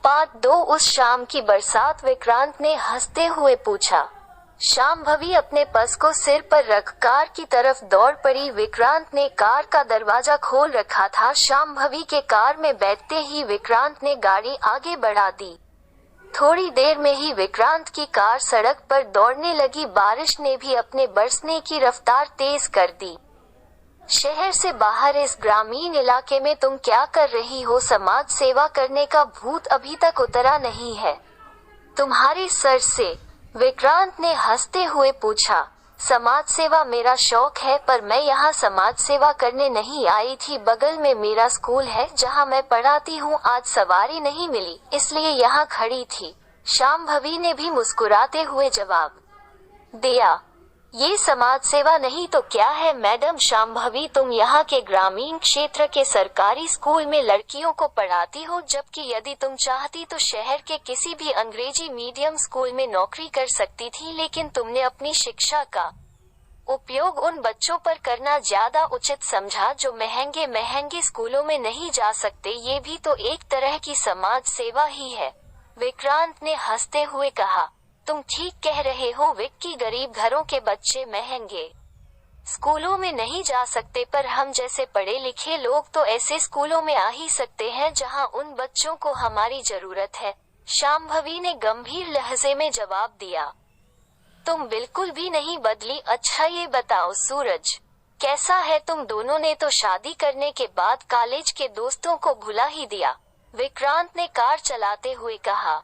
Part 2 उस शाम की बरसात। विक्रांत ने हंसते हुए पूछा। शांभवी अपने पर्स को सिर पर रख कार की तरफ दौड़ पड़ी। विक्रांत ने कार का दरवाजा खोल रखा था। शांभवी के कार में बैठते ही विक्रांत ने गाड़ी आगे बढ़ा दी। थोड़ी देर में ही विक्रांत की कार सड़क पर दौड़ने लगी। बारिश ने भी अपने बरसने की रफ्तार तेज कर दी। शहर से बाहर इस ग्रामीण इलाके में तुम क्या कर रही हो? समाज सेवा करने का भूत अभी तक उतरा नहीं है तुम्हारे सर से? विक्रांत ने हंसते हुए पूछा। समाज सेवा मेरा शौक है, पर मैं यहाँ समाज सेवा करने नहीं आई थी। बगल में मेरा स्कूल है जहाँ मैं पढ़ाती हूँ। आज सवारी नहीं मिली, इसलिए यहाँ खड़ी थी। शांभवी ने भी मुस्कुराते हुए जवाब दिया। ये समाज सेवा नहीं तो क्या है मैडम? शांभवी, तुम यहाँ के ग्रामीण क्षेत्र के सरकारी स्कूल में लड़कियों को पढ़ाती हो, जबकि यदि तुम चाहती तो शहर के किसी भी अंग्रेजी मीडियम स्कूल में नौकरी कर सकती थी, लेकिन तुमने अपनी शिक्षा का उपयोग उन बच्चों पर करना ज्यादा उचित समझा जो महंगे महंगे स्कूलों में नहीं जा सकते। ये भी तो एक तरह की समाज सेवा ही है। विक्रांत ने हंसते हुए कहा। तुम ठीक कह रहे हो विक्की, गरीब घरों के बच्चे महंगे स्कूलों में नहीं जा सकते, पर हम जैसे पढ़े लिखे लोग तो ऐसे स्कूलों में आ ही सकते हैं जहां उन बच्चों को हमारी जरूरत है। शांभवी ने गंभीर लहजे में जवाब दिया। तुम बिल्कुल भी नहीं बदली। अच्छा ये बताओ सूरज कैसा है? तुम दोनों ने तो शादी करने के बाद कॉलेज के दोस्तों को भुला ही दिया। विक्रांत ने कार चलाते हुए कहा।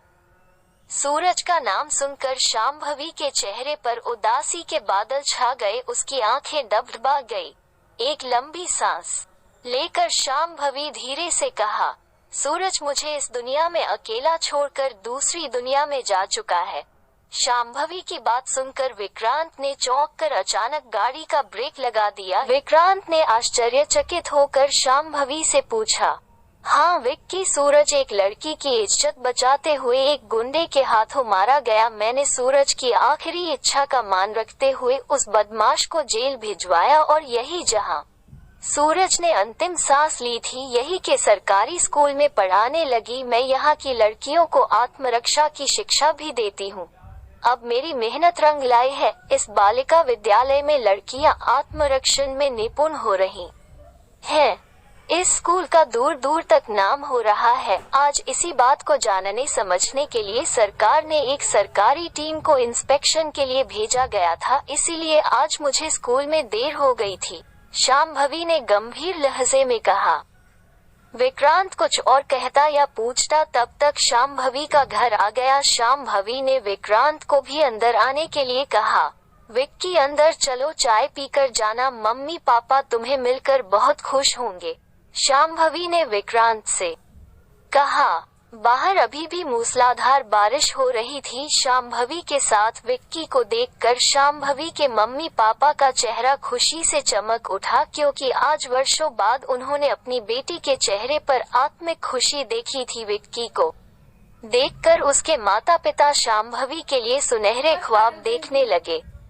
सूरज का नाम सुनकर शांभवी के चेहरे पर उदासी के बादल छा गए। उसकी आंखें डबडबा गई। एक लंबी सांस लेकर शांभवी धीरे से कहा, सूरज मुझे इस दुनिया में अकेला छोड़कर दूसरी दुनिया में जा चुका है। शांभवी की बात सुनकर विक्रांत ने चौंक कर अचानक गाड़ी का ब्रेक लगा दिया। विक्रांत ने आश्चर्यचकित होकर शांभवी से पूछा, हाँ विक्की, सूरज एक लड़की की इज्जत बचाते हुए एक गुंडे के हाथों मारा गया। मैंने सूरज की आखिरी इच्छा का मान रखते हुए उस बदमाश को जेल भिजवाया, और यही जहां सूरज ने अंतिम सांस ली थी, यही के सरकारी स्कूल में पढ़ाने लगी। मैं यहाँ की लड़कियों को आत्मरक्षा की शिक्षा भी देती हूँ। अब मेरी मेहनत रंग लाई है। इस बालिका विद्यालय में लड़कियाँ आत्मरक्षण में निपुण हो रही हैं। इस स्कूल का दूर दूर तक नाम हो रहा है। आज इसी बात को जानने समझने के लिए सरकार ने एक सरकारी टीम को इंस्पेक्शन के लिए भेजा गया था, इसीलिए आज मुझे स्कूल में देर हो गई थी। शांभवी ने गंभीर लहजे में कहा। विक्रांत कुछ और कहता या पूछता, तब तक शांभवी का घर आ गया। शांभवी ने विक्रांत को भी अंदर आने के लिए कहा। विक्की अंदर चलो, चाय पीकर जाना। मम्मी पापा तुम्हें मिलकर बहुत खुश होंगे, शांभवी ने विक्रांत से कहा। बाहर अभी भी मूसलाधार बारिश हो रही थी। शांभवी के साथ विक्की को देखकर शांभवी के मम्मी पापा का चेहरा खुशी से चमक उठा, क्योंकि आज वर्षों बाद उन्होंने अपनी बेटी के चेहरे पर आत्मिक खुशी देखी थी। विक्की को देखकर उसके माता पिता शांभवी के लिए सुनहरे ख्वाब देखने लगे।